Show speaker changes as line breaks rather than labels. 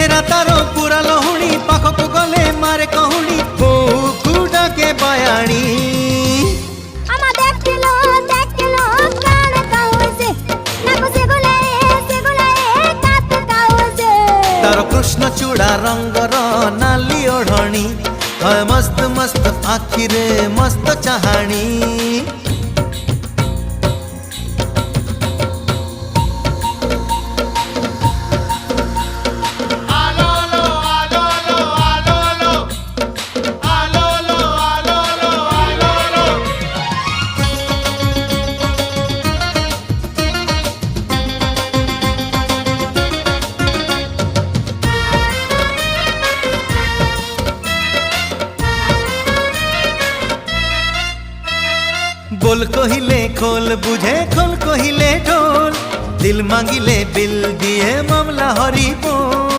चेहरा तारो पूरा लहुणी पाखक गले मारे कहूणी बहु डाके बयाणी तारो कृष्ण चूड़ा रंगर नाली ओढ़णी मस्त मस्त आखिरे मस्त चाहाणी बोल कहिले खोल बुझे खोल कहिले ढोल दिल मांगिले बिल दिए मामला हरी बोल।